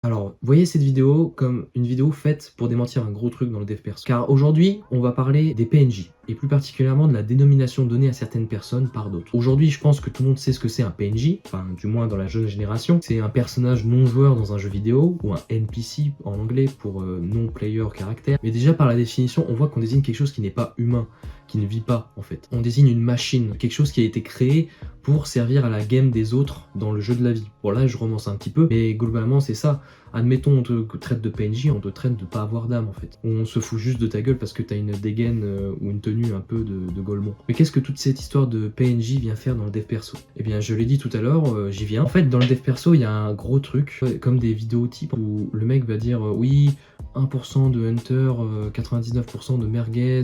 Alors, voyez cette vidéo comme une vidéo faite pour démentir un gros truc dans le dev perso. Car aujourd'hui, on va parler des PNJ, et plus particulièrement de la dénomination donnée à certaines personnes par d'autres. Aujourd'hui, je pense que tout le monde sait ce que c'est un PNJ, enfin du moins dans la jeune génération. C'est un personnage non joueur dans un jeu vidéo, ou un NPC en anglais pour non-player character. Mais déjà par la définition, on voit qu'on désigne quelque chose qui n'est pas humain, qui ne vit pas en fait. On désigne une machine, quelque chose qui a été créé pour servir à la game des autres dans le jeu de la vie. Bon là je romance un petit peu, mais globalement c'est ça. Admettons on te traite de PNJ, on te traite de pas avoir d'âme en fait. On se fout juste de ta gueule parce que t'as une dégaine ou une tenue un peu de Golemon. Mais qu'est-ce que toute cette histoire de PNJ vient faire dans le dev perso? Eh bien je l'ai dit tout à l'heure, j'y viens. En fait dans le dev perso il y a un gros truc, comme des vidéos types où le mec va dire oui 1% de Hunter, 99% de merguez,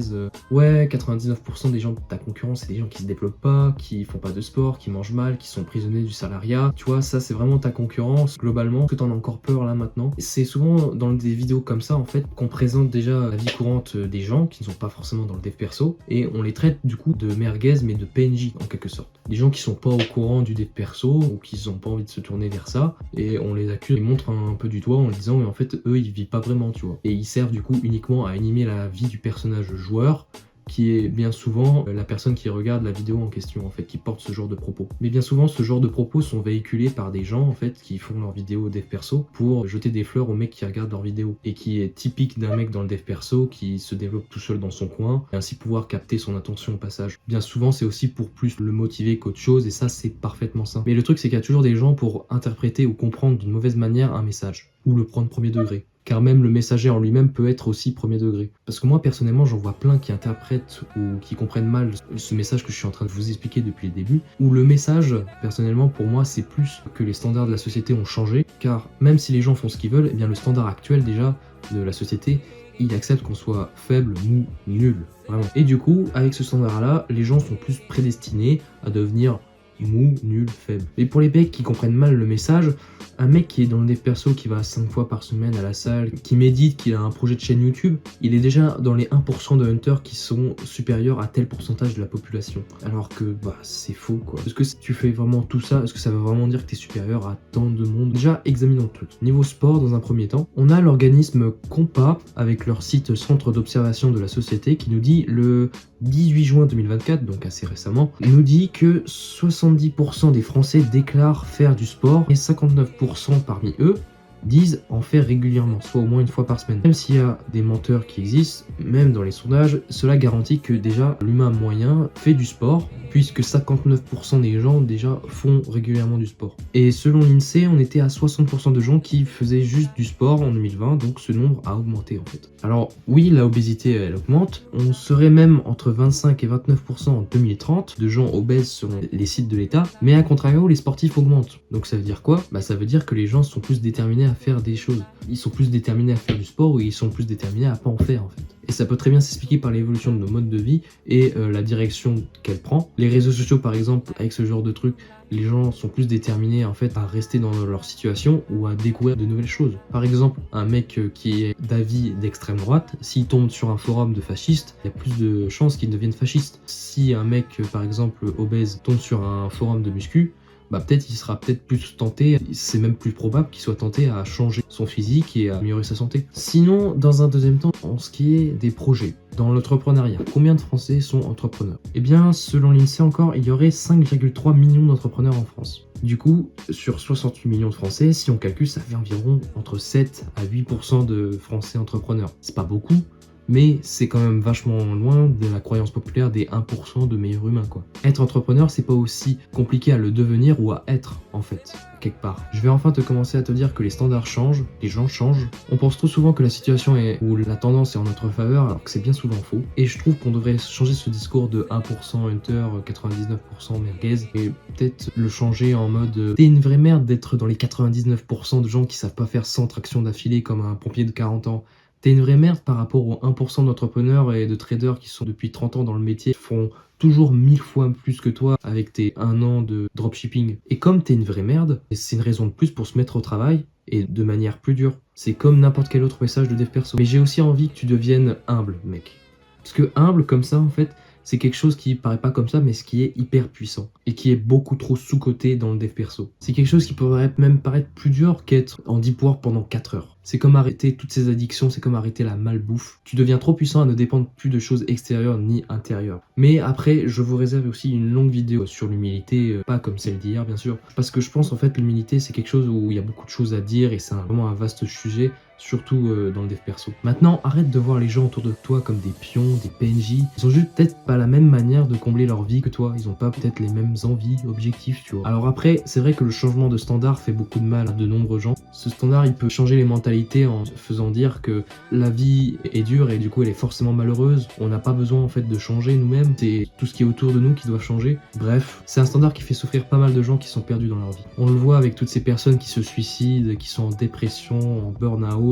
ouais 99% des gens de ta concurrence c'est des gens qui se développent pas, qui font pas de sport, qui mangent mal, qui sont prisonniers du salariat. Tu vois, ça c'est vraiment ta concurrence globalement. Est-ce que t'en as encore peur là maintenant? C'est souvent dans des vidéos comme ça en fait qu'on présente déjà la vie courante des gens qui ne sont pas forcément dans le dev perso et on les traite du coup de merguez mais de PNJ en quelque sorte. Des gens qui sont pas au courant du dev perso ou qui ont pas envie de se tourner vers ça et on les accuse et montre un peu du doigt en disant mais en fait eux ils vivent pas vraiment, tu vois. Et ils servent du coup uniquement à animer la vie du personnage joueur qui est bien souvent la personne qui regarde la vidéo en question en fait, qui porte ce genre de propos. Mais bien souvent ce genre de propos sont véhiculés par des gens en fait qui font leurs vidéos dev perso pour jeter des fleurs aux mecs qui regardent leurs vidéos et qui est typique d'un mec dans le dev perso qui se développe tout seul dans son coin et ainsi pouvoir capter son attention au passage. Bien souvent c'est aussi pour plus le motiver qu'autre chose et ça c'est parfaitement sain. Mais le truc c'est qu'il y a toujours des gens pour interpréter ou comprendre d'une mauvaise manière un message ou le prendre premier degré. Car même le messager en lui-même peut être aussi premier degré. Parce que moi personnellement j'en vois plein qui interprètent ou qui comprennent mal ce message que je suis en train de vous expliquer depuis le début, où le message, personnellement pour moi c'est plus que les standards de la société ont changé, car même si les gens font ce qu'ils veulent, eh bien le standard actuel déjà de la société, il accepte qu'on soit faible, mou, nul, vraiment. Et du coup, avec ce standard-là, les gens sont plus prédestinés à devenir mou, nul, faible. Et pour les mecs qui comprennent mal le message, un mec qui est dans le dev perso, qui va 5 fois par semaine à la salle, qui médite, qui a un projet de chaîne YouTube, il est déjà dans les 1% de hunters qui sont supérieurs à tel pourcentage de la population. Alors que bah c'est faux quoi. Est-ce que si tu fais vraiment tout ça, est-ce que ça veut vraiment dire que t'es supérieur à tant de monde? Déjà examinons le truc. Niveau sport dans un premier temps, on a l'organisme Compa avec leur site Centre d'observation de la société qui nous dit le 18 juin 2024, donc assez récemment, nous dit que 70% des Français déclarent faire du sport et 59% parmi eux disent en faire régulièrement, soit au moins une fois par semaine. Même s'il y a des menteurs qui existent, même dans les sondages, cela garantit que déjà l'humain moyen fait du sport, puisque 59% des gens déjà font régulièrement du sport. Et selon l'INSEE, on était à 60% de gens qui faisaient juste du sport en 2020, donc ce nombre a augmenté en fait. Alors oui, la obésité elle augmente, on serait même entre 25 et 29% en 2030 de gens obèses selon les sites de l'État, mais à contrario les sportifs augmentent. Donc ça veut dire quoi? Bah ça veut dire que les gens sont plus déterminés à faire des choses. Ils sont plus déterminés à faire du sport ou ils sont plus déterminés à pas en faire en fait. Et ça peut très bien s'expliquer par l'évolution de nos modes de vie et la direction qu'elle prend. Les réseaux sociaux par exemple, avec ce genre de truc, les gens sont plus déterminés en fait à rester dans leur situation ou à découvrir de nouvelles choses. Par exemple, un mec qui est d'avis d'extrême droite, s'il tombe sur un forum de fascistes, il y a plus de chances qu'il devienne fasciste. Si un mec par exemple obèse tombe sur un forum de muscu, bah peut-être il sera peut-être plus tenté, c'est même plus probable qu'il soit tenté à changer son physique et à améliorer sa santé. Sinon, dans un deuxième temps, en ce qui est des projets, dans l'entrepreneuriat, combien de Français sont entrepreneurs? Eh bien, selon l'INSEE encore, il y aurait 5,3 millions d'entrepreneurs en France. Du coup, sur 68 millions de Français, si on calcule, ça fait environ entre 7 à 8% de Français entrepreneurs. C'est pas beaucoup, mais c'est quand même vachement loin de la croyance populaire des 1% de meilleurs humains quoi. Être entrepreneur c'est pas aussi compliqué à le devenir ou à être en fait, quelque part. Je vais enfin commencer à te dire que les standards changent, les gens changent. On pense trop souvent que la situation est ou la tendance est en notre faveur alors que c'est bien souvent faux. Et je trouve qu'on devrait changer ce discours de 1% hunter, 99% merguez et peut-être le changer en mode t'es une vraie merde d'être dans les 99% de gens qui savent pas faire 100 tractions d'affilée comme un pompier de 40 ans. T'es une vraie merde par rapport aux 1% d'entrepreneurs et de traders qui sont depuis 30 ans dans le métier, font toujours 1000 fois plus que toi avec tes 1 an de dropshipping. Et comme t'es une vraie merde, c'est une raison de plus pour se mettre au travail et de manière plus dure. C'est comme n'importe quel autre message de dev perso. Mais j'ai aussi envie que tu deviennes humble, mec. Parce que humble comme ça, en fait, c'est quelque chose qui paraît pas comme ça, mais ce qui est hyper puissant et qui est beaucoup trop sous-coté dans le dev perso. C'est quelque chose qui pourrait même paraître plus dur qu'être en deep work pendant 4 heures. C'est comme arrêter toutes ces addictions, c'est comme arrêter la malbouffe. Tu deviens trop puissant à ne dépendre plus de choses extérieures ni intérieures. Mais après, je vous réserve aussi une longue vidéo sur l'humilité, pas comme celle d'hier bien sûr, parce que je pense en fait l'humilité c'est quelque chose où il y a beaucoup de choses à dire et c'est vraiment un vaste sujet, surtout dans le dev perso. Maintenant, arrête de voir les gens autour de toi comme des pions, des PNJ. Ils ont juste peut-être pas la même manière de combler leur vie que toi. Ils ont pas peut-être les mêmes envies, objectifs, tu vois. Alors après, c'est vrai que le changement de standard fait beaucoup de mal à de nombreux gens. Ce standard, il peut changer les mentalités en faisant dire que la vie est dure et du coup elle est forcément malheureuse. On n'a pas besoin en fait de changer nous-mêmes. C'est tout ce qui est autour de nous qui doit changer. Bref, c'est un standard qui fait souffrir pas mal de gens qui sont perdus dans leur vie. On le voit avec toutes ces personnes qui se suicident, qui sont en dépression, en burn-out.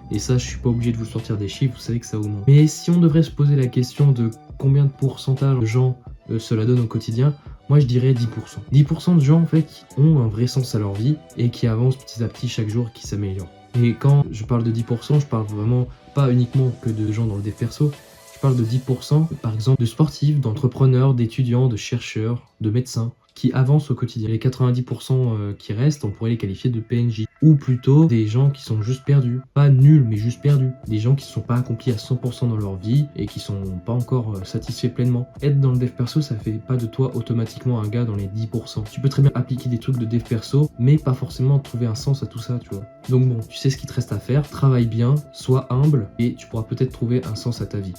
Et ça, je suis pas obligé de vous sortir des chiffres, vous savez que ça augmente. Mais si on devrait se poser la question de combien de pourcentage de gens cela donne au quotidien, moi je dirais 10%. 10% de gens en fait qui ont un vrai sens à leur vie et qui avancent petit à petit chaque jour, qui s'améliorent. Et quand je parle de 10%, je parle vraiment pas uniquement que de gens dans le dev perso, je parle de 10% par exemple de sportifs, d'entrepreneurs, d'étudiants, de chercheurs, de médecins, qui avancent au quotidien. Les 90% qui restent, on pourrait les qualifier de PNJ. Ou plutôt des gens qui sont juste perdus. Pas nuls, mais juste perdus. Des gens qui ne sont pas accomplis à 100% dans leur vie et qui sont pas encore satisfaits pleinement. Être dans le dev perso, ça fait pas de toi automatiquement un gars dans les 10%. Tu peux très bien appliquer des trucs de dev perso, mais pas forcément trouver un sens à tout ça, tu vois. Donc bon, tu sais ce qu'il te reste à faire, travaille bien, sois humble et tu pourras peut-être trouver un sens à ta vie.